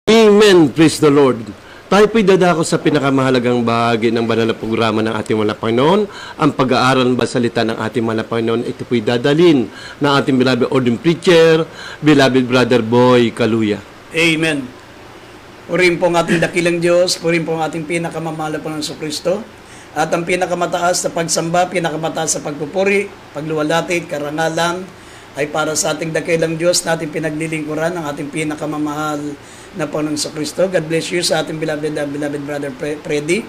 Amen. Praise the Lord. Tayo po'y dadako sa pinakamahalagang bahagi ng banal na programa ng ating mga Panginoon, ang pag-aaral ng salita ng ating mga Panginoon. Ito po'y dadalhin ng ating beloved ordained preacher, beloved brother Boy Kaluya. Amen. Purihin po ang ating dakilang Diyos, purihin po ang ating pinakamamahal na Panginoon Kristo, at ang pinakamataas sa pagsamba, pinakamataas sa pagpupuri, pagluwalhati, karangalan, ay para sa ating dakilang Diyos na ating pinaglilingkuran, ang ating pinakamamahal na Panginoon Kristo. God bless you sa ating beloved brother Freddy.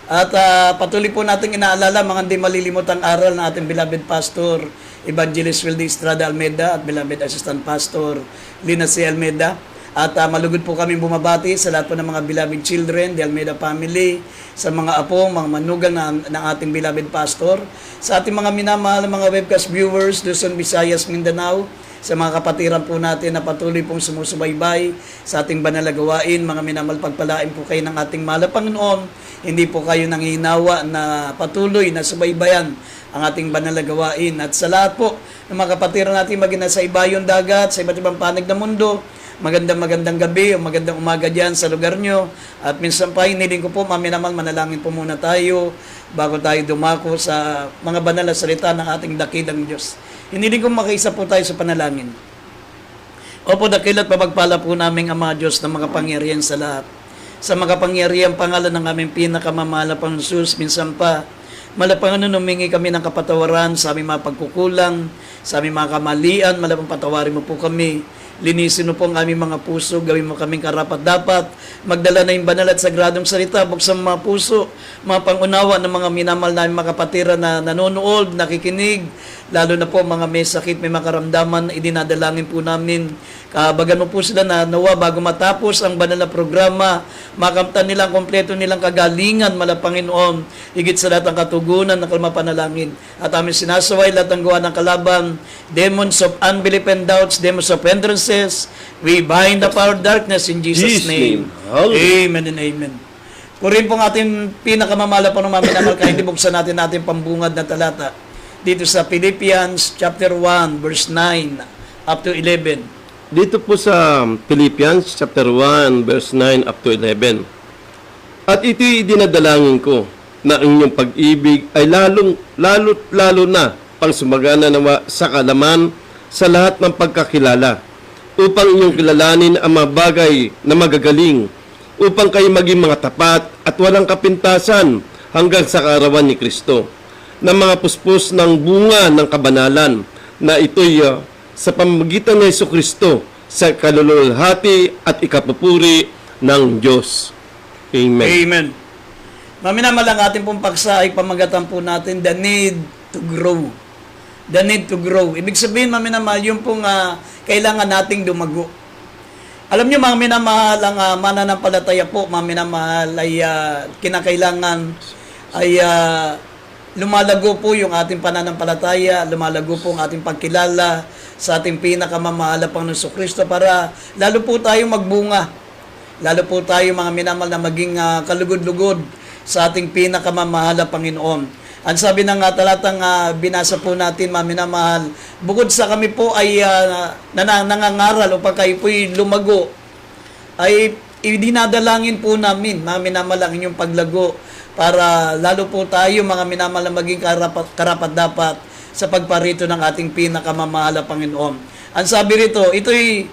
At patuloy po natin inaalala mga hindi malilimutang aral ng ating beloved pastor Evangelist Wildy Estrada Almeida at beloved assistant pastor Lina C. Almeida. At malugod po kami bumabati sa lahat po ng mga beloved children, the Almeida family, sa mga apo, mga manugang ng ating beloved pastor, sa ating mga minamahal na mga webcast viewers, Luzon, Visayas, Mindanao, sa mga kapatiran po natin na patuloy pong sumusubaybay sa ating banal na gawain. Mga minamahal, pagpalain po kayo ng ating mahal na Panginoon. Hindi po kayo nanghihinawa na patuloy na subaybayan ang ating banal na gawain. At sa lahat po ng mga kapatiran natin maging nasa ibayong dagat, sa iba't ibang panig ng mundo, magandang gabi o magandang umaga dyan sa lugar nyo. At minsan pa, hiniling ko po, naman manalangin po muna tayo bago tayo dumako sa mga banal na salita ng ating dakilang Diyos. Hiniling ko makaisa po tayo sa panalangin. Opo, dakilat papagpala po naming Ama Diyos na makapangyarihan sa lahat. Sa makapangyarihan pangalan ng aming pinakamamahal na Panginoon Jesus, minsan pa, Panginoon, humingi kami ng kapatawaran sa aming mga pagkukulang, sa aming mga kamalian, malapang patawarin mo po kami. Linisin mo po ang aming mga puso, gawin mo kaming karapat-dapat, magdala na yung banal at sagradong salita, buksan mga puso, mga pangunawa ng mga minamahal namin mga kapatiran na nanonood, nakikinig, lalo na po mga may sakit, may makaramdaman, idinadalangin po namin. Kabagan mo po sila na nawa bago matapos ang banal na programa, makamtan nilang kompleto nilang kagalingan, Panginoon, higit sa lahat ang katugunan ng kalmapanalangin. At aming sinasaway lahat ng gawa ng kalaban, demons of unbelief and doubts, demons of hindrances, we bind the power of darkness in Jesus' name. Amen and amen. Purin po ang ating pinakamamala po ng maminamal, kaya hindi buksan natin pambungad na talata dito sa Philippians chapter 1 verse 9 up to 11. Dito po sa Philippians chapter 1 verse 9 up to 11. At ito'y dinadalangin ko na ang inyong pag-ibig ay lalo na pang sumagana nawa sa kalaman sa lahat ng pagkakilala, upang inyong kilalanin ang mga bagay na magagaling, upang kayo maging mga tapat at walang kapintasan hanggang sa kaarawan ni Kristo, na mga puspos ng bunga ng kabanalan, na ito'y sa pamamagitan ng Jesucristo sa kalululhati at ikapupuri ng Diyos. Amen. Amen. Maminamal ang ating pong paksa ay pamagatan po natin, the need to grow. The need to grow. Ibig sabihin, maminamal, yung pong kailangan nating dumago. Alam niyo, mga minamahal, ang mananampalataya po, mga minamahal, ay kinakailangan ay lumalago po yung ating pananampalataya, lumalago po ang ating pagkilala sa ating pinakamamahal na Panginoon Kristo para lalo po tayong magbunga. Lalo po tayo mga minamahal na maging kalugod-lugod sa ating pinakamamahal na Panginoon. Ang sabi ng talatang binasa po natin, mga minamahal, bukod sa kami po ay nangangaral upang kayo po'y lumago, ay idinadalangin po namin, mga minamahal, ang inyong paglago para lalo po tayo mga minamahal na maging karapat-dapat sa pagparito ng ating pinakamamahal na Panginoon. Ang sabi rito, ito'y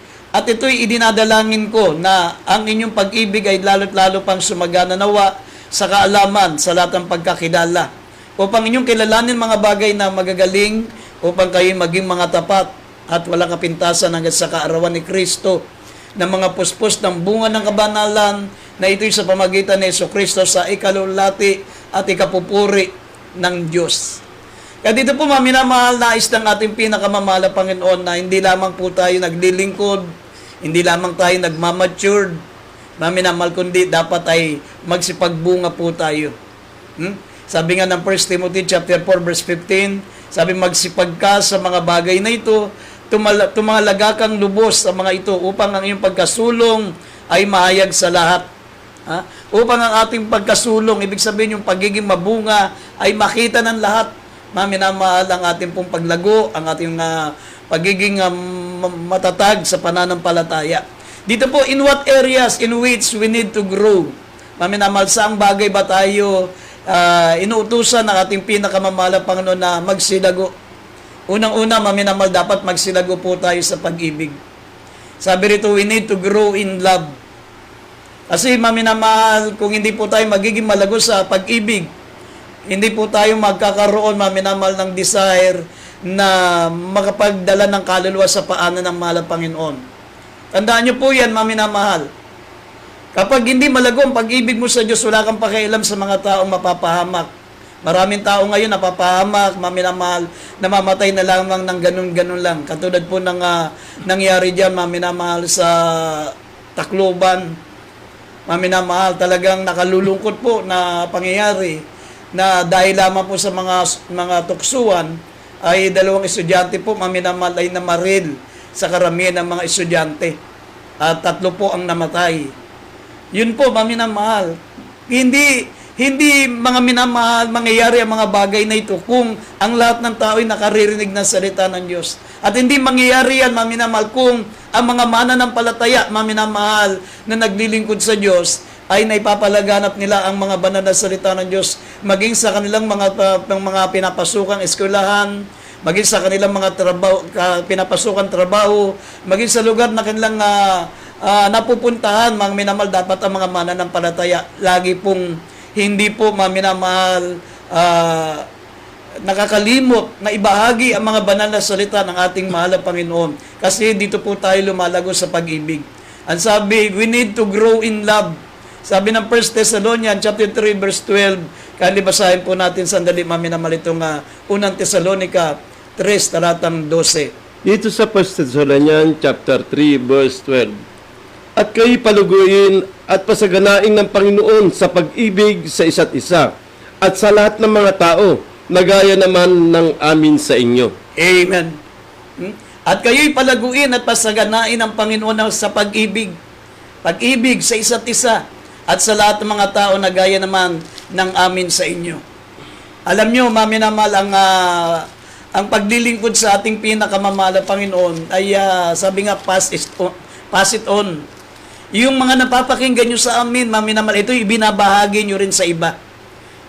idinadalangin ko na ang inyong pag-ibig ay lalo't-lalo pang sumagana nawa sa kaalaman sa lahat ng pagkakilala, upang inyong kilalanin mga bagay na magagaling, upang kayo maging mga tapat at walang kapintasan hanggang sa kaarawan ni Kristo, na mga puspos ng bunga ng kabanalan, na ito'y sa pamagitan ni Jesucristo sa ikalulati at ikapupuri ng Diyos. Kaya dito po, minamahal, nais ng ating pinakamamahal na Panginoon na hindi lamang po tayo naglilingkod, hindi lamang tayo nagmamatured, minamahal, kundi dapat ay magsipagbunga po tayo. Sabi nga ng 1 Timothy chapter 4 verse 15, sabi, magsipag ka sa mga bagay na ito, tumalaga kang lubos sa mga ito, upang ang iyong pagkasulong ay mahayag sa lahat. Upang ang ating pagkasulong, ibig sabihin yung pagiging mabunga, ay makita ng lahat. Minamahal, ang ating pong paglago, ang ating pagiging matatag sa pananampalataya. Dito po, in what areas in which we need to grow? Maminamahal, saang bagay ba tayo inuutusan ng ating pinakamamahalang Panginoon na magsilago? Unang-una, maminamahal, dapat magsilago po tayo sa pag-ibig. Sabi rito, we need to grow in love. Kasi maminamahal, kung hindi po tayo magiging malago sa pag-ibig, hindi po tayo magkakaroon, maminamahal, ng desire na makapagdala ng kaluluwa sa paanan ng mahal na Panginoon. Tandaan nyo po yan, maminamahal. Kapag hindi malago ang pag-ibig mo sa Diyos, wala kang pakialam sa mga taong mapapahamak. Maraming tao ngayon napapahamak, maminamahal, namamatay na lamang ng ganun-ganun lang. Katulad po ng nangyari dyan, maminamahal, sa Tacloban. Maminamahal, talagang nakalulungkot po na pangyayari na dahil lamang po sa mga tuksuan, ay dalawang estudyante po, maminamahal, ay namaril sa karamihan ng mga estudyante. At 3 po ang namatay. Yun po, maminamahal. Hindi mga minamahal, mangyayari ang mga bagay na ito kung ang lahat ng tao ay nakaririnig ng salita ng Diyos. At hindi mangyayari yan, maminamahal, kung ang mga mananampalataya, maminamahal, na naglilingkod sa Diyos, ay naipapalaganap nila ang mga banal na salita ng Diyos, maging sa kanilang mga pinapasukang eskwelahan, maging sa kanilang mga pinapasukang trabaho, maging sa lugar na kanilang napupuntahan, mga minamahal, dapat ang mga mananampalataya lagi pong hindi po, maminamahal, nakakalimot na ibahagi ang mga banal na salita ng ating mahal na Panginoon. Kasi dito po tayo lumalago sa pag-ibig. Ang sabi, we need to grow in love. Sabi ng 1 Thessalonians chapter 3 verse 12, kaya basahin po natin sandali, maminamahal, itong unang Thessalonica 3 talatang 12. Dito sa 1 Thessalonians chapter 3 verse 12. At kayo paluguin at pasaganain ng Panginoon sa pag-ibig sa isa't isa at sa lahat ng mga tao, nagaya naman ng amin sa inyo. Amen. At kayo'y palaguin at pasaganain ng Panginoon sa pag-ibig. Pag-ibig sa isa't isa at sa lahat ng mga tao, nagaya naman ng amin sa inyo. Alam nyo, maminamahal, ang paglilingkod sa ating pinakamamahal na Panginoon ay sabi nga, pass it on. Yung mga napapakinggan nyo sa amin, maminamahal, ito ibinabahagi nyo rin sa iba.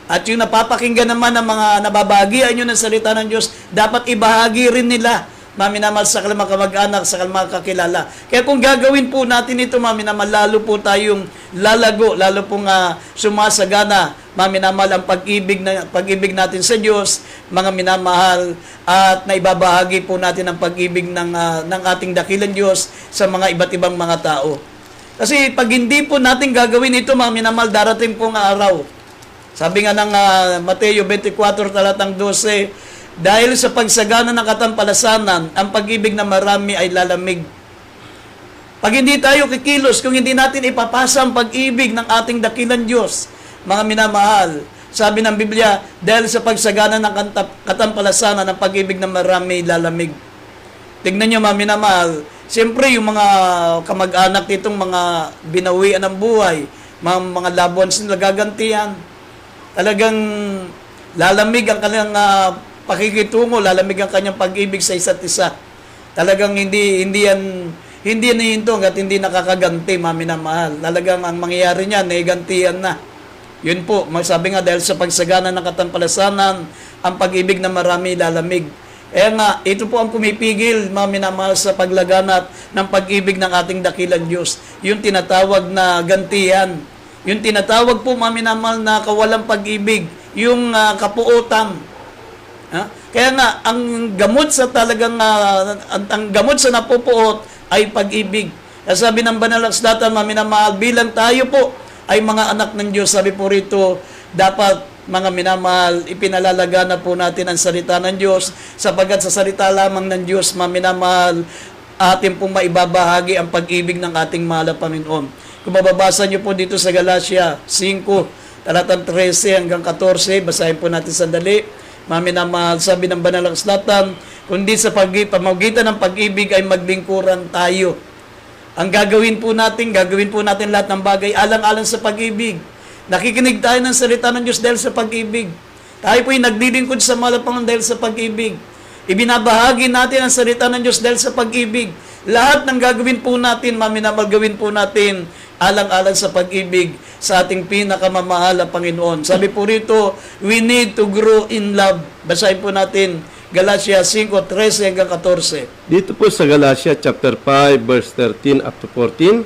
At yung napapakinggan naman ng mga nababahagian nyo ng salita ng Diyos, dapat ibahagi rin nila, maminamahal, sa mga kamag-anak, sa mga kakilala. Kaya kung gagawin po natin ito, maminamahal, lalo po tayong lalago, lalo pong sumasagana, maminamahal, ang pag-ibig natin sa Diyos, mga minamahal, at naibabahagi po natin ang pag-ibig ng ating dakilang Diyos sa mga iba't ibang mga tao. Kasi pag hindi po natin gagawin ito, mga minamahal, darating pong araw. Sabi nga ng Mateo 24 talatang 12, dahil sa pagsagana ng katampalasanan, ang pag-ibig na marami ay lalamig. Pag hindi tayo kikilos, kung hindi natin ipapasa ang pag-ibig ng ating dakilang Diyos, mga minamahal, sabi ng Biblia, dahil sa pagsagana ng katampalasanan, ang pag-ibig na marami ay lalamig. Tignan nyo, mga minamahal, siyempre yung mga kamag-anak nitong mga binawian ng buhay, mga loved ones nila, gagantihan. Talagang lalamig ang kanyang pakikitungo, lalamig ang kanyang pag-ibig sa isa't isa. Talagang hindi yan hihintong at hindi nakakaganti, maminamahal. Talagang ang mangyayari niyan, gantihan na. Yun po, sabi nga, dahil sa pagsagana ng katampalasanan, ang pag-ibig na marami lalamig. Nga, ito po ang pumipigil, maminamahal, sa paglaganap ng pag-ibig ng ating dakilang Diyos. Yung tinatawag na gantihan. Yung tinatawag po, maminamahal, na kawalang pag-ibig. Yung kapuutan. Kaya nga, ang gamot sa ang gamot sa napupuot ay pag-ibig. Kaya sabi ng banal na akslatan, maminamahal, bilang tayo po ay mga anak ng Diyos, sabi po rito, dapat, mga minamahal, ipinalalagana po natin ang salita ng Diyos, sapagkat sa salita lamang ng Diyos, maminamahal, atin pong maibabahagi ang pag-ibig ng ating mahal na Panginoon. Kung mababasa niyo po dito sa Galatia 5, talatang 13 hanggang 14, basahin po natin sandali. Maminamahal, sabi ng banal na akslatan, kundi sa pamagitan ng pag-ibig ay maglingkuran tayo. Ang gagawin po natin lahat ng bagay alang-alang sa pag-ibig. Nakikinig tayo ng salita ng Diyos dahil sa pag-ibig. Tayo po'y naglilingkod sa mahal na Panginoon dahil sa pag-ibig. Ibinabahagi natin ang salita ng Diyos dahil sa pag-ibig. Lahat ng gagawin po natin, maminamahal, gawin po natin alang-alang sa pag-ibig sa ating pinakamamahal na Panginoon. Sabi po rito, we need to grow in love. Basahin po natin Galatia 5:13 hanggang 14. Dito po sa Galatia chapter 5 verse 13 up to 14,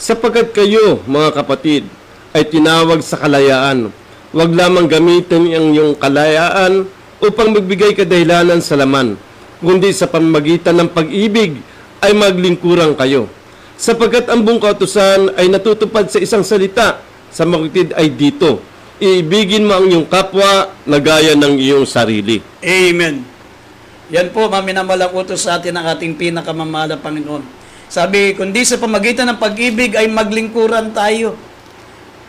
sapagkat kayo, mga kapatid, ay tinawag sa kalayaan. Huwag lamang gamitin ang iyong kalayaan upang magbigay kadahilanan sa laman, kundi sa pamamagitan ng pag-ibig ay maglingkuran kayo. Sapagkat ang buong kautusan ay natutupad sa isang salita, sa makutid ay dito, iibigin mo ang iyong kapwa na gaya ng iyong sarili. Amen. Yan po, maminamalang utos sa atin ang ating pinakamamahal na Panginoon. Sabi, kundi sa pamagitan ng pag-ibig ay maglingkuran tayo.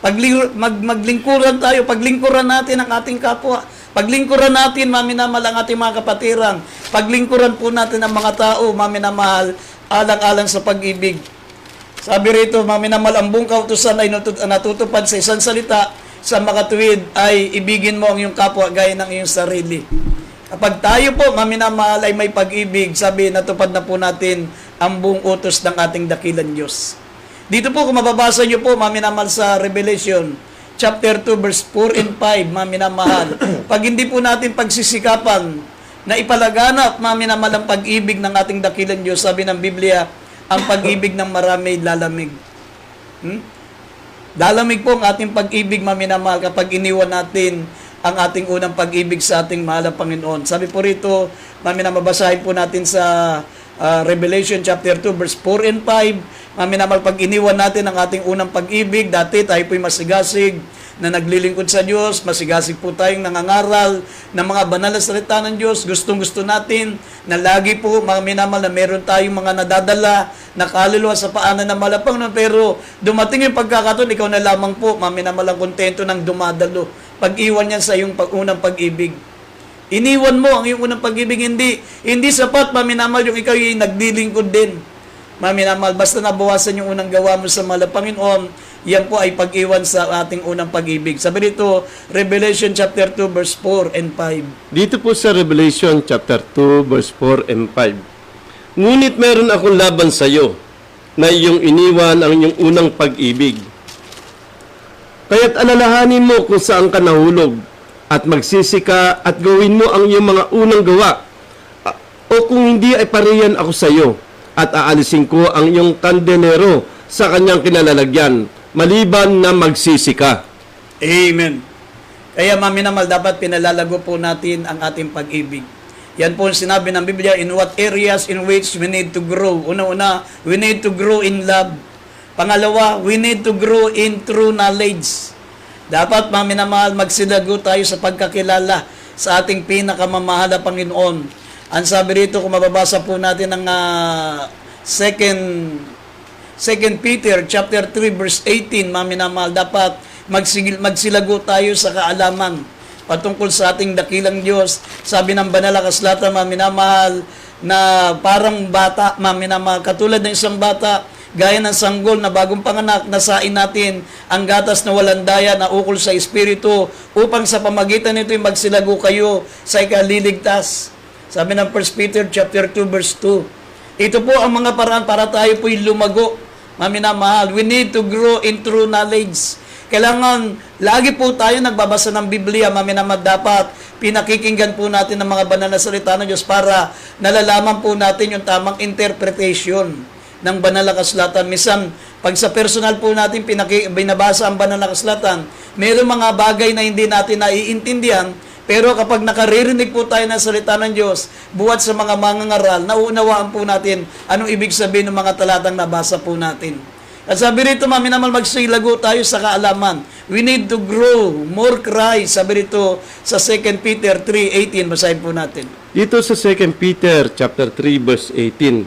Maglingkuran tayo, paglingkuran natin ang ating kapwa. Paglingkuran natin, maminamahal ang ating mga kapatiran. Paglingkuran po natin ang mga tao, maminamahal, alang-alang sa pag-ibig. Sabi rito, maminamahal ang buong kautusan ay natutupad sa isang salita, sa makatuwid ay ibigin mo ang iyong kapwa gaya ng iyong sarili. Kapag tayo po, maminamahal, ay may pag-ibig, sabi, natupad na po natin ang buong utos ng ating dakilang Diyos. Dito po, kung mababasa nyo po, maminamahal sa Revelation, chapter 2, verse 4 and 5, maminamahal. Pag hindi po natin pagsisikapan na ipalaganap, maminamahal ang pag-ibig ng ating dakilang Diyos, sabi ng Biblia, ang pag-ibig ng marami lalamig. Lalamig po ang ating pag-ibig, maminamahal, kapag iniwan natin ang ating unang pag-ibig sa ating mahal na Panginoon. Sabi po rito, mabasahin po natin sa Revelation chapter 2 verse 4 and 5. Maminamahal, pag iniwan natin ang ating unang pag-ibig, dati tayo po'y masigasig na naglilingkod sa Diyos, masigasig po tayong nangangaral ng mga banal na salita ng Diyos. Gustong-gusto natin na lagi po, maminamahal, na meron tayong mga nadadala na kaluluwa sa paanan ng malapang. Pero dumating yung pagkakataon, ikaw na lamang po, maminamahal, ang kontento ng dumadalo. Pag-iwan yan sa iyong unang pag-ibig. Iniwan mo ang iyong unang pag-ibig, hindi sapat, maminamahal, yung ikaw yung naglilingkod din. Maminamahal, basta nabawasan yung unang gawa mo sa mahal na Panginoon, yan po ay pag-iwan sa ating unang pag-ibig. Sabi dito, Revelation chapter 2 verse 4 and 5. Dito po sa Revelation chapter 2 verse 4 and 5. Ngunit meron akong laban sa iyo, na iyong iniwan ang iyong unang pag-ibig. Kaya't alalahanin mo kung saan ka nahulog, at magsisika at gawin mo ang iyong mga unang gawa. O kung hindi ay pariyan ako sa iyo, at aalisin ko ang iyong kandenero sa kanyang kinalalagyan, maliban na magsisika. Amen. Kaya maminamahal, dapat pinalalago po natin ang ating pag-ibig. Yan po ang sinabi ng Biblia, in what areas in which we need to grow. Una-una, we need to grow in love. Pangalawa, we need to grow in true knowledge. Dapat, maminamahal, magsilago tayo sa pagkakilala sa ating pinakamamahal na Panginoon. Ang sabi rito, kung mababasa po natin ang 2 Peter chapter 3 verse 18, maminamahal, dapat magsilago tayo sa kaalaman patungkol sa ating dakilang Diyos. Sabi ng banal na kasulatan, maminamahal, na parang bata, maminamahal, katulad ng isang bata, gaya ng sanggol na bagong panganak, nasain natin ang gatas na walang daya na ukol sa Espiritu, upang sa pamagitan nito'y magsilago kayo sa ikaliligtas. Sabi ng 1 Peter chapter 2 verse 2. Ito po ang mga paraan para tayo po'y lumago. Maminamahal, we need to grow in true knowledge. Kailangan, lagi po tayo nagbabasa ng Biblia, maminamahal, dapat pinakikinggan po natin ang mga banal na salita ng Diyos para nalalaman po natin yung tamang interpretation ng banal na kasulatan. Minsan, pag sa personal po natin binabasa ang banal na kasulatan, mayroong mga bagay na hindi natin naiintindihan. Pero kapag nakaririnig po tayo ng salita ng Diyos, buhat sa mga mangangaral, nauunawaan po natin anong ibig sabihin ng mga talatang nabasa po natin. At sabi rito, maminamahal, magsilago tayo sa kaalaman. We need to grow more Christ. Sabi rito sa 2 Peter 3:18, basahin po natin. Dito sa 2 Peter chapter 3 verse 18,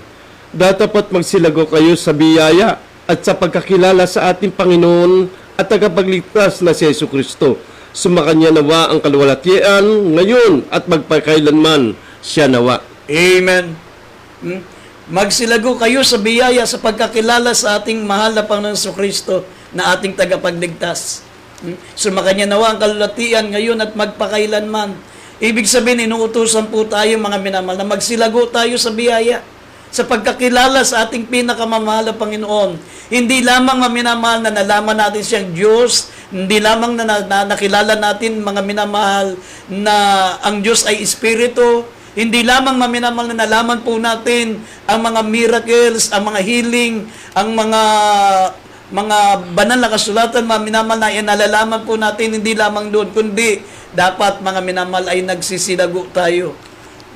datapat magsilago kayo sa biyaya at sa pagkakilala sa ating Panginoon at tagapagligtas na si Jesucristo. Sumakanya nawa ang kaluwalhatian ngayon at magpakailanman siya nawa. Amen. Magsilago kayo sa biyaya sa pagkakilala sa ating mahal na Panginoon Jesucristo na ating tagapagligtas. Sumakanya nawa ang kaluwalhatian ngayon at magpakailanman. Ibig sabihin, inuutusan po tayo, mga minamahal, na magsilago tayo sa biyaya. sa pagkakilala sa ating pinakamamahal na Panginoon. Hindi lamang minamahal na nalaman natin siyang Diyos, hindi lamang na nakilala natin mga minamahal na ang Diyos ay Espiritu, hindi lamang minamahal na nalaman po natin ang mga miracles, ang mga healing, ang mga banal na kasulatan, mga minamahal na nalalaman po natin, hindi lamang doon, kundi dapat mga minamahal ay nagsisilago tayo.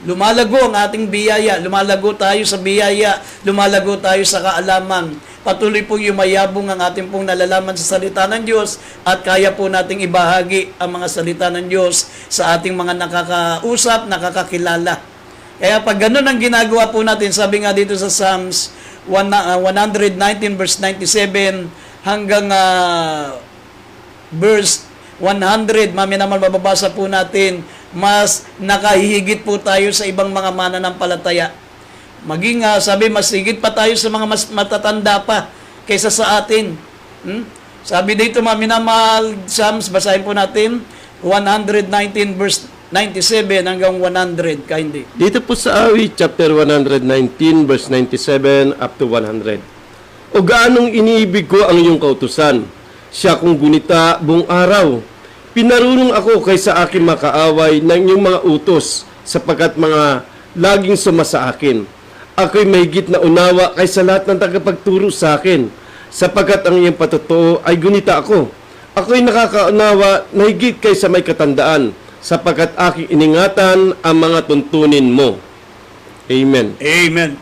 Lumalago ang ating biyaya, lumalago tayo sa biyaya, lumalago tayo sa kaalaman. Patuloy pong yumayabong ang ating pong nalalaman sa salita ng Diyos at kaya po nating ibahagi ang mga salita ng Diyos sa ating mga nakakausap, nakakakilala. Kaya pag ganun ang ginagawa po natin, sabi nga dito sa Psalms 119 verse 97 hanggang verse 100, naman mababasa po natin, mas nakahihigit po tayo sa ibang mga mananampalataya. Maging sabi, mas higit pa tayo sa mga mas matatanda pa kaysa sa atin. Sabi dito, minamahal, Psalms, basahin po natin, 119 verse 97 hanggang 100, kindly. Dito po sa awit, chapter 119, verse 97 up to 100. O gaanong iniibig ko ang iyong kautusan, siya kong gunita buong araw. Pinarunong ako kaysa aking makaaway ng iyong mga utos, sapagkat mga laging suma sa akin. Ako'y mahigit na unawa kaysa lahat ng tagapagturo sa akin, sapagkat ang iyong patotoo ay gunita ako. Ako'y nakakaunawa na higit kaysa may katandaan, sapagkat aking iningatan ang mga tuntunin mo. Amen. Amen.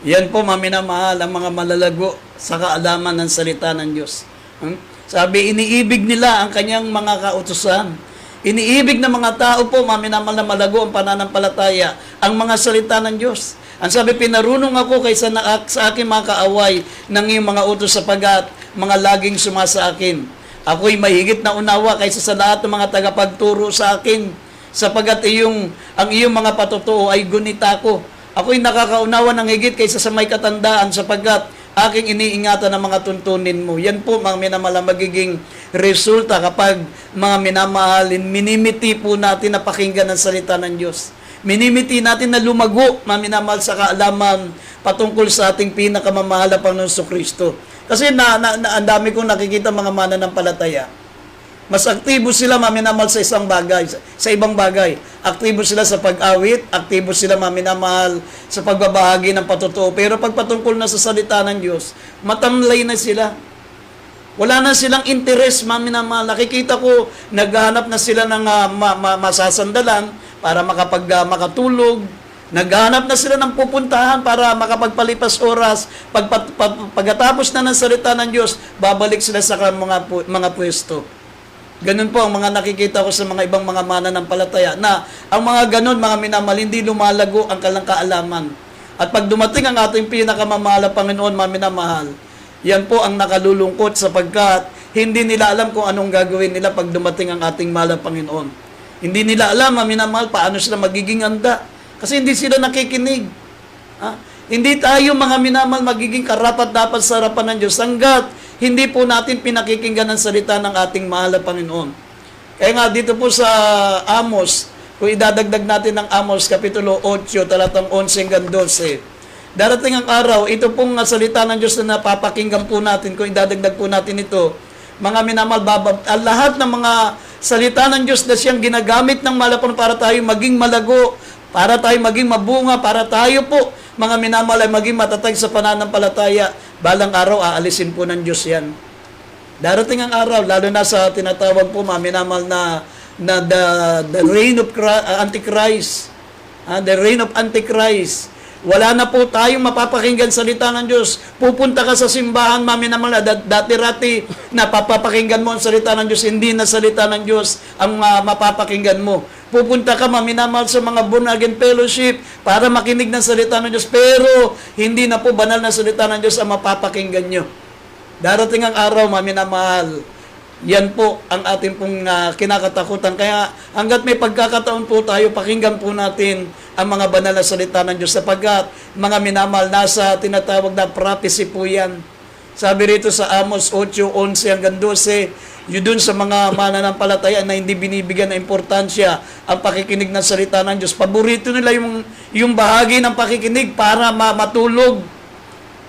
Yan po, minamahal, ang mga malalago sa kaalaman ng salita ng Diyos. Sabi, iniibig nila ang kanyang mga kautusan. Iniibig ng mga tao po, minamahal na malago ang pananampalataya, ang mga salita ng Diyos. Ang sabi, pinarunong ako kaysa sa aking mga kaaway ng iyong mga utos sapagat mga laging sumasa akin. Ako'y mahigit na unawa kaysa sa lahat ng mga tagapagturo sa akin, sapagat ang iyong mga patotoo ay gunita ko. Ako'y nakakaunawa ng higit kaysa sa may katandaan, sapagat aking iniingatan ng mga tuntunin mo. Yan po, mga minamahal, magiging resulta kapag mga minamahalin, minimiti po natin na pakinggan ang salita ng Diyos. Minimiti natin na lumago, mga minamahal, sa kaalaman patungkol sa ating pinakamamahal na Panginoon Kristo. Kasi ang dami kong nakikita mga mananampalataya. Mas aktibo sila, minamahal, sa isang bagay, sa ibang bagay. Aktibo sila sa pag-awit, aktibo sila, minamahal, sa pagbabahagi ng patotoo. Pero pag patungkol na sa salita ng Diyos, matamlay na sila. Wala na silang interest, minamahal. Nakikita ko, naghahanap na sila ng masasandalan para makatulog. Naghahanap na sila ng pupuntahan para makapagpalipas oras. Pagkatapos na ng salita ng Diyos, babalik sila sa mga pwesto. Ganun po ang mga nakikita ko sa mga ibang mga mananampalataya na ang mga ganun, mga minamahal, hindi lumalago ang kalang kaalaman. At pag dumating ang ating pinakamamahal na Panginoon, mga minamahal, yan po ang nakalulungkot sapagkat hindi nila alam kung anong gagawin nila pag dumating ang ating mahal na Panginoon. Hindi nila alam, mga minamahal, paano sila magiging handa. Kasi hindi sila nakikinig. Hindi tayo, mga minamahal, magiging karapat-dapat sa harapan ng Diyos hanggat hindi po natin pinakikinggan ang salita ng ating mahal na Panginoon. Kaya nga dito po sa Amos, kung idadagdag natin ng Amos, Kapitulo 8, talatang 11 hanggang 12, darating ang araw, ito pong salita ng Diyos na napapakinggan po natin, kung idadagdag po natin ito, mga minamahal, lahat ng mga salita ng Diyos na siyang ginagamit ng malapon para tayo maging malago, para tayo maging mabunga, para tayo po, mga minamahal, ay maging matatag sa pananampalataya. Balang araw, aalisin po ng Diyos yan. Darating ang araw, lalo na sa tinatawag po, mga minamahal, na the reign of Antichrist. The reign of Antichrist. Wala na po tayong mapapakinggan salita ng Diyos. Pupunta ka sa simbahan, mga minamahal, dati-rati na papapakinggan mo ang salita ng Diyos, hindi na salita ng Diyos ang mapapakinggan mo. Pupunta ka, minamahal, sa mga born again fellowship para makinig ng salita ng Diyos, pero hindi na po banal na salita ng Diyos ang mapapakinggan nyo. Darating ang araw, minamahal, yan po ang ating pong kinakatakutan. Kaya hanggat may pagkakataon po tayo, pakinggan po natin ang mga banal na salita ng Diyos sapagkat mga minamahal, nasa tinatawag na prophecy po yan. Sabi rito sa Amos 8:11 hanggang 12, yun dun sa mga mananampalataya na hindi binibigyan ng importansya ang pakikinig ng salita ng Diyos. Paborito nila yung bahagi ng pakikinig para matulog,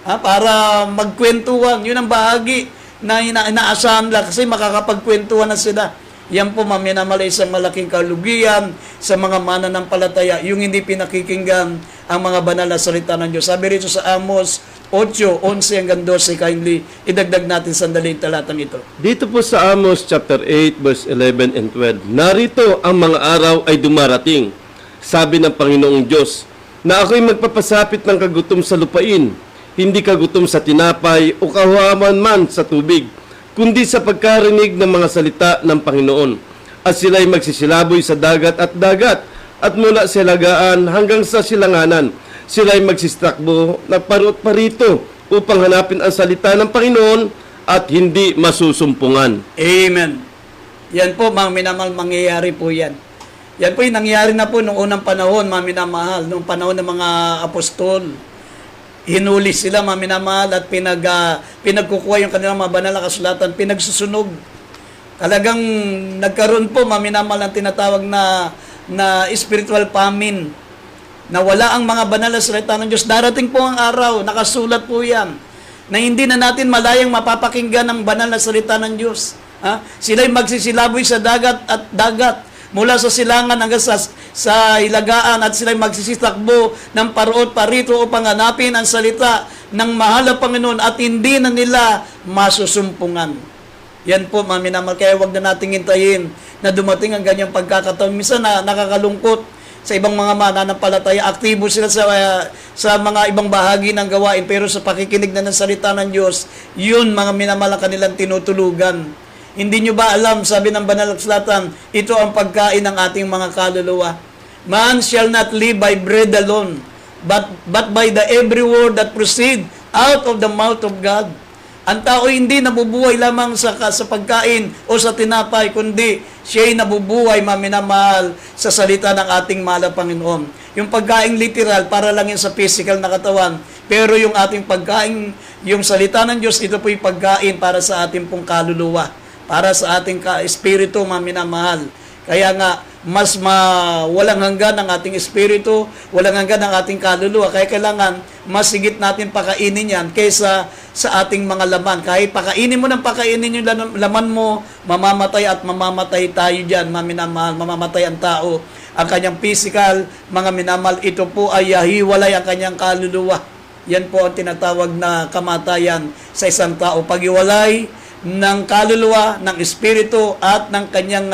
para magkwentuhan. Yun ang bahagi na inaasahan nila kasi makakapagkwentuhan na sila. Yan po, maminamalay isang malaking kalugian sa mga mananampalataya, yung hindi pinakikinggan ang mga banal na salita ng Diyos. Sabi rito sa Amos 8:11 hanggang 12, kindly, idagdag natin sandali talatang ito. Dito po sa Amos chapter 8 verse 11 and 12, narito ang mga araw ay dumarating, sabi ng Panginoong Diyos, na ako'y magpapasapit ng kagutom sa lupain, hindi kagutom sa tinapay o kahuwaman man sa tubig, kundi sa pagkarinig ng mga salita ng Panginoon. At sila'y magsisilaboy sa dagat at mula sa hilagaan hanggang sa silanganan. Sila'y magsistakbo na parito upang hanapin ang salita ng Panginoon at hindi masusumpungan. Amen. Yan po, mga minamahal, mangyayari po yan. Yan po yung nangyari na po noong unang panahon, mga minamahal, noong panahon ng mga apostol. Hinuli sila, mga minamahal, at pinagkukuha yung kanilang mga banal na kasulatan, pinagsusunog. Talagang nagkaroon po, mga minamahal, ang tinatawag na spiritual famine, na wala ang mga banal na salita ng Diyos. Darating po ang araw, nakasulat po yan, na hindi na natin malayang mapapakinggan ang banal na salita ng Diyos. Sila'y magsisilaboy sa dagat, mula sa silangan hanggang sa hilagaan, at sila'y magsisitakbo ng parito upang hanapin ang salita ng mahal na Panginoon at hindi na nila masusumpungan. Yan po, mga minamahal, kaya huwag na nating hintayin na dumating ang ganyang pagkakataon. Minsan na nakakalungkot sa ibang mga mananampalataya, aktibo sila sa mga ibang bahagi ng gawain, pero sa pakikinig na ng salita ng Diyos, yun, mga minamahal, ang kanilang tinutulugan. Hindi nyo ba alam, sabi ng banal na kasulatan, ito ang pagkain ng ating mga kaluluwa. Man shall not live by bread alone, but by the every word that proceed out of the mouth of God. Ang tao hindi nabubuhay lamang sa pagkain o sa tinapay, kundi siya'y nabubuhay, maminamahal, sa salita ng ating mahal na Panginoon. Yung pagkain literal, para lang yan sa physical na katawan. Pero yung ating pagkain, yung salita ng Diyos, ito po yung pagkain para sa ating pong kaluluwa, para sa ating espiritu, maminamahal. Kaya nga, mas walang hanggan ang ating espiritu, walang hanggan ang ating kaluluwa. Kaya kailangan, mas higit natin pakainin yan kaysa sa ating mga laman. Kahit pakainin mo ng pakainin yung laman mo, mamamatay at mamamatay tayo dyan, maminamahal. Mamamatay ang tao. Ang kanyang physical, mga minamahal, ito po ay hiwalay ang kanyang kaluluwa. Yan po ang tinatawag na kamatayan sa isang tao. Paghiwalay ng kaluluwa, ng espiritu, at ng kanyang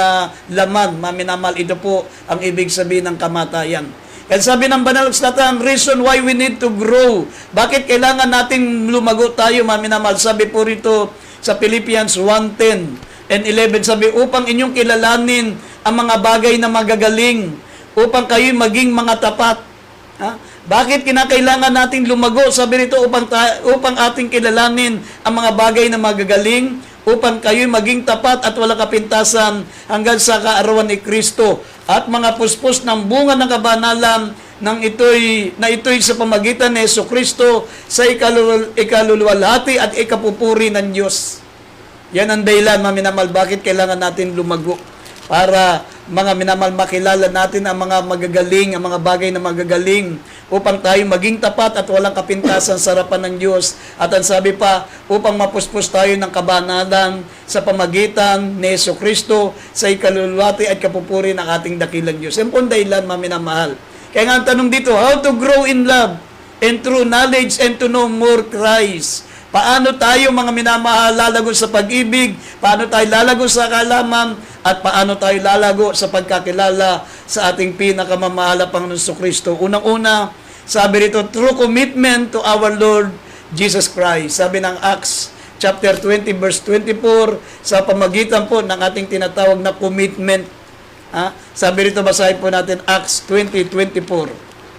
laman, maminamal, ito po ang ibig sabihin ng kamatayan. Kaya sabi ng banal na kasulatan, reason why we need to grow. Bakit kailangan nating lumago tayo, maminamal? Sabi po rito sa Philippians 1:10 and 11, sabi, upang inyong kilalanin ang mga bagay na magagaling, upang kayo maging mga tapat. Bakit kinakailangan nating lumago? Sabi rito, upang ating kilalanin ang mga bagay na magagaling, upang kayo'y maging tapat at walang kapintasan hanggang sa kaarawan ni Kristo, at mga puspos ng bunga ng kabanalan na ito'y sa pamagitan ni Jesucristo sa ikaluluwalhati at ikapupuri ng Diyos. Yan ang dahilan, maminamal, bakit kailangan natin lumago. Para, mga minamal, makilala natin ang mga magagaling, ang mga bagay na magagaling, upang tayo maging tapat at walang kapintasan sa harapan ng Diyos. At ang sabi pa, upang mapuspos tayo ng kabanalan sa pamagitan ni Jesucristo sa ikaluluwalhati at kapupuri ng ating dakilang Diyos. Yan po ang dahilan, mga minamahal. Kaya nga ang tanong dito, how to grow in love and true knowledge and to know more Christ. Paano tayo, mga minamahal, lalago sa pag-ibig? Paano tayo lalago sa kaalaman? At paano tayo lalago sa pagkakilala sa ating pinakamamahal na Panginoon Jesucristo? Unang-una, sabi rito, true commitment to our Lord Jesus Christ. Sabi ng Acts chapter 20 verse 24, sa pamagitan po ng ating tinatawag na commitment. Sabi rito, basahin po natin Acts 20:24.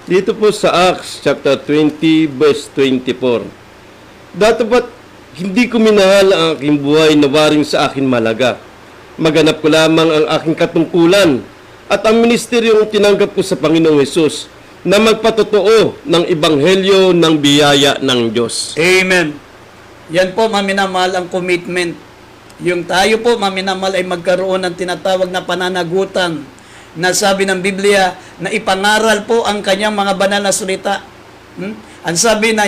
Dito po sa Acts chapter 20 verse 24. Datapat hindi ko minahal ang aking buhay na waring sa akin malaga. Maganap ko lamang ang aking katungkulan at ang ministeryong tinanggap ko sa Panginoong Hesus na magpatotoo ng ebanghelyo ng biyaya ng Diyos. Amen. Yan po, maminamahal, ang commitment. Yung tayo po, maminamahal, ay magkaroon ng tinatawag na pananagutan na sabi ng Biblia na ipangaral po ang kanyang mga banal na salita. Ang sabi na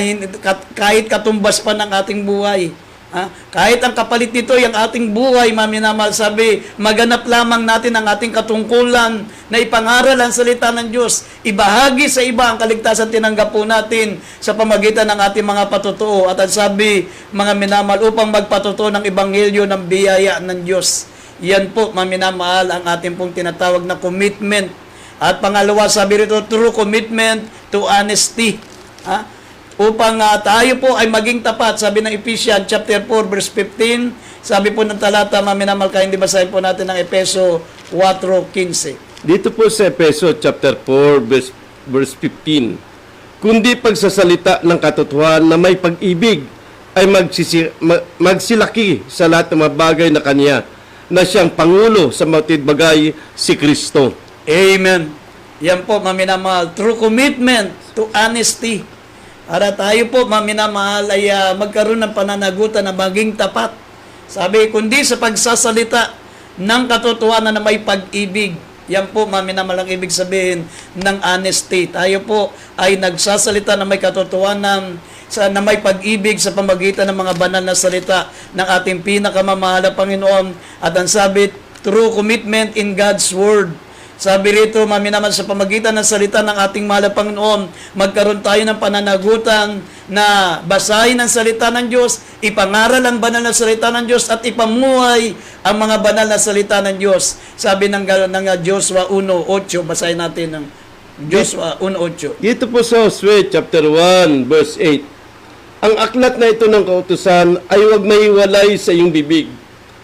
kahit katumbas pa ng ating buhay, kahit ang kapalit nito yung ating buhay, maminamahal, sabi, maganap lamang natin ang ating katungkulan na ipangaral ang salita ng Diyos. Ibahagi sa iba ang kaligtasan tinanggap po natin sa pamagitan ng ating mga patutuo. At ang sabi, mga minamahal, upang magpatutuo ng ebanghelyo ng biyaya ng Diyos. Yan po, maminamahal, ang ating pong tinatawag na commitment. At pangalawa, sabi rito, true commitment to honesty. Upang tayo po ay maging tapat, sabi ng Ephesians chapter 4 verse 15, sabi po ng talata, maminamahal, kayo, hindi basahin po natin ng Efeso 4:15. Dito po sa Efeso chapter 4 verse 15, kundi pagsasalita ng katotohanan na may pag-ibig ay magsilaki sa lahat ng mga bagay na kanya, na siyang Pangulo sa matid bagay, si Kristo. Amen. Yan po, maminamahal, true commitment to honesty. Para tayo po, maminamahal, ay magkaroon ng pananagutan na maging tapat. Sabi, kundi sa pagsasalita ng katotohanan na may pag-ibig. Yan po, maminamahal, ang ibig sabihin ng honesty. Tayo po ay nagsasalita na may katotohanan, na may pag-ibig sa pamagitan ng mga banal na salita ng ating pinakamamahal na Panginoon. At ang sabi, true commitment in God's Word. Sabi rito, maminamahal, sa pamagitan ng salita ng ating mahal na Panginoon, magkaroon tayo ng pananagutan na basahin ang salita ng Diyos, ipangaral ang banal na salita ng Diyos, at ipamuhay ang mga banal na salita ng Diyos. Sabi ng Joshua 1:8, basahin natin ng Joshua 1:8. Dito po sa Josue chapter 1 verse 8, ang aklat na ito ng kautusan ay huwag maiwalay sa iyong bibig,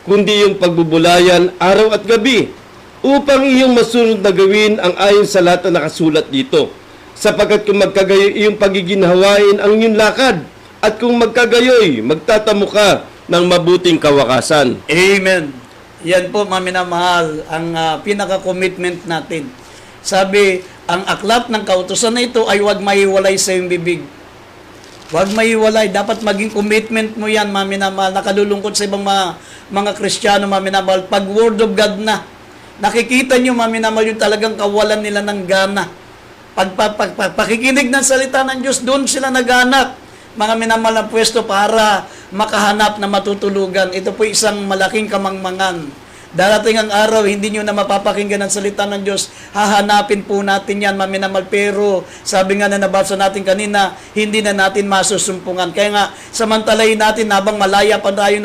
kundi yung pagbubulayan araw at gabi, upang iyong masunod na gawin ang ayon sa lahat na nakasulat dito. Sapagkat kung magkagayoy iyong pagiginhawain ang iyong lakad, at kung magkagayoy, magtatamo ka ng mabuting kawakasan. Amen. Yan po, maminamahal, ang pinaka-commitment natin. Sabi, ang aklat ng kautusan na ito ay huwag maiwalay sa iyong bibig. Huwag maiwalay. Dapat maging commitment mo yan, maminamahal. Nakalulungkot sa ibang mga Kristiyano, maminamahal, pag Word of God na, nakikita nyo, maminamahal, yung talagang kawalan nila ng gana. Pakikinig ng salita ng Diyos, doon sila naghanap, mga minamahal, na pwesto para makahanap na matutulugan. Ito po isang malaking kamangmangan. Darating ang araw, hindi nyo na mapapakinggan ang salita ng Diyos. Hahanapin po natin yan, maminamahal. Pero, sabi nga na nabasa natin kanina, hindi na natin masusumpungan. Kaya nga, samantalahin natin habang malaya pa tayo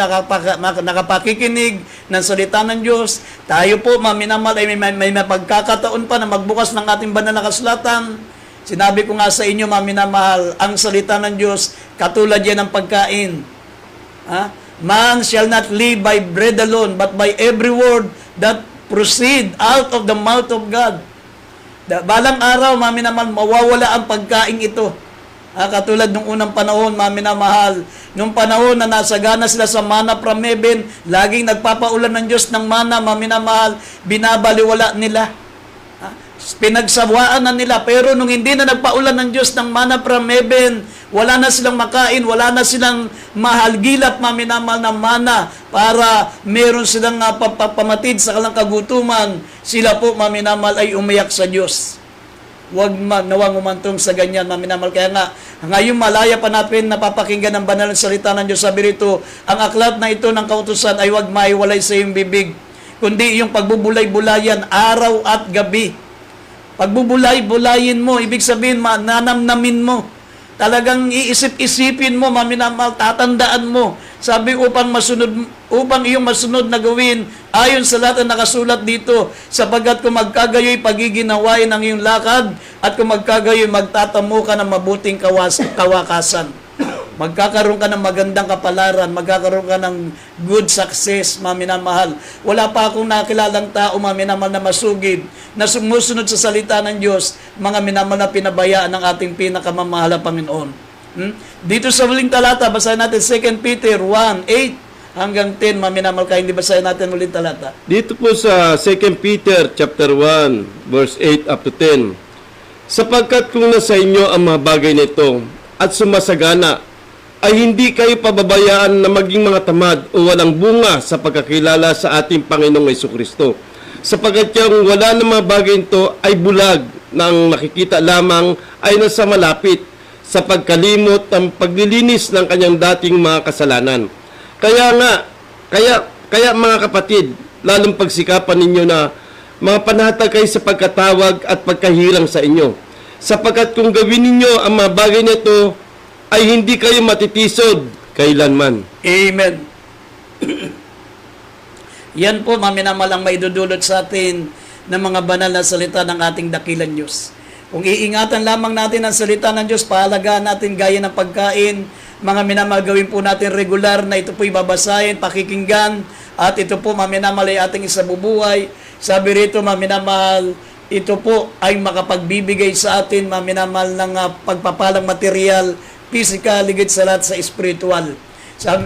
nakapakikinig ng salita ng Diyos. Tayo po, maminamahal, ay may mapagkakataon pa na magbukas ng ating banal na kasulatan. Sinabi ko nga sa inyo, maminamahal, ang salita ng Diyos, katulad yan ng pagkain. Man shall not live by bread alone, but by every word that proceed out of the mouth of God. Balang araw, maminamahal, mawawala ang pagkain ito. Katulad nung unang panahon, maminamahal, nung panahon na nasagana sila sa manna from heaven, laging nagpapaulan ng Diyos ng manna, maminamahal, binabaliwala nila. Pinagsawaan na nila, pero nung hindi na nagpaulan ng Diyos ng manna from heaven, wala na silang makain, wala na silang mahalgilat, maminamahal, na manna para meron silang pamatid sa kalang kagutuman. Sila po, maminamahal, ay umiyak sa Diyos. Huwag nawang umantong sa ganyan, maminamahal. Kaya nga, ngayon malaya pa natin napapakinggan ng banal na salita ng Diyos. Sabi rito, ang aklat na ito ng kautusan ay huwag maiwalay sa iyong bibig, kundi yung pagbubulay-bulayan araw at gabi. Pagbubulay-bulayin mo, ibig sabihin, nanamnamin mo. Talagang iisip-isipin mo, maminamahal, tatandaan mo. Sabi, upang iyong masunod na gawin, ayon sa lahat na nakasulat dito, sapagkat kung magkagayoy pagiginawain ang iyong lakad, at kung magkagayoy magtatamo ka ng mabuting kawakasan. Magkakaroon ka ng magandang kapalaran, magkakaroon ka ng good success, maminamahal. Wala pa akong nakilalang tao, maminamahal, na masugid, na sumusunod sa salita ng Diyos, mga minamahal, na pinabayaan ng ating pinakamamahal na Panginoon. Dito sa huling talata, basahin natin 2 Peter 1:8 hanggang 10, maminamahal, kayo, hindi basahin natin huling talata. Dito po sa 2 Peter chapter 1 verse 8 up to 10, sapagkat kung nasa inyo ang mga bagay nito at sumasagana, ay hindi kayo pababayaan na maging mga tamad o walang bunga sa pagkakilala sa ating Panginoong Jesucristo. Sapagkat yung wala ng mga bagay ito ay bulag na ang nakikita lamang ay nasa malapit sa pagkalimot ng paglilinis ng kanyang dating mga kasalanan. Kaya mga kapatid, lalong pagsikapan ninyo na mga panatag kayo sa pagkatawag at pagkahirang sa inyo. Sapagkat kung gawin ninyo ang mga bagay na ito, ay hindi kayo matitisod kailanman. Amen. Yan po, maminamalang maidudulot sa atin ng mga banal na salita ng ating dakilang Diyos. Kung iingatan lamang natin ang salita ng Diyos, pahalagaan natin gaya ng pagkain, mga minamahal gawin po natin regular na ito po'y babasahin, pakikinggan, at ito po maminamahal ay ating isabubuhay. Sabi rito, maminamahal, ito po ay makapagbibigay sa atin, maminamahal ng pagpapalang material, physical, higit sa lahat sa spiritual.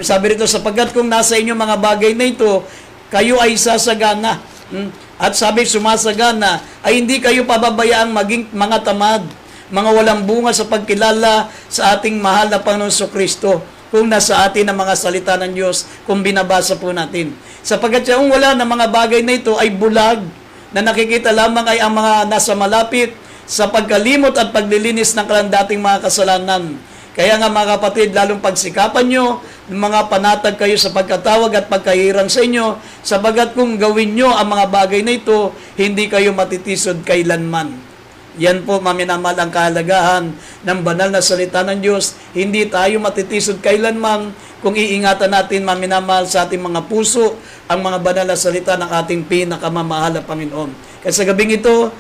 Sabi rito, sapagkat kung nasa inyo mga bagay na ito, kayo ay sasagana. At sabi, sumasagana, ay hindi kayo pababayaang maging mga tamad, mga walang bunga sa pagkilala sa ating mahal na Panginoon Kristo, kung nasa atin ang mga salita ng Diyos, kung binabasa po natin. Sapagkat yung wala na mga bagay na ito ay bulag, na nakikita lamang ay ang mga nasa malapit sa pagkalimot at paglilinis ng dating mga kasalanan. Kaya nga mga kapatid, lalong pagsikapan nyo, mga panatag kayo sa pagkatawag at pagkahirang sa inyo, sabagat kung gawin nyo ang mga bagay na ito, hindi kayo matitisod kailanman. Yan po, maminamahal, ang kahalagahan ng banal na salita ng Diyos. Hindi tayo matitisod kailanman kung iingatan natin, maminamahal, sa ating mga puso ang mga banal na salita ng ating pinakamamahal na Panginoon. Kaya sa gabing ito,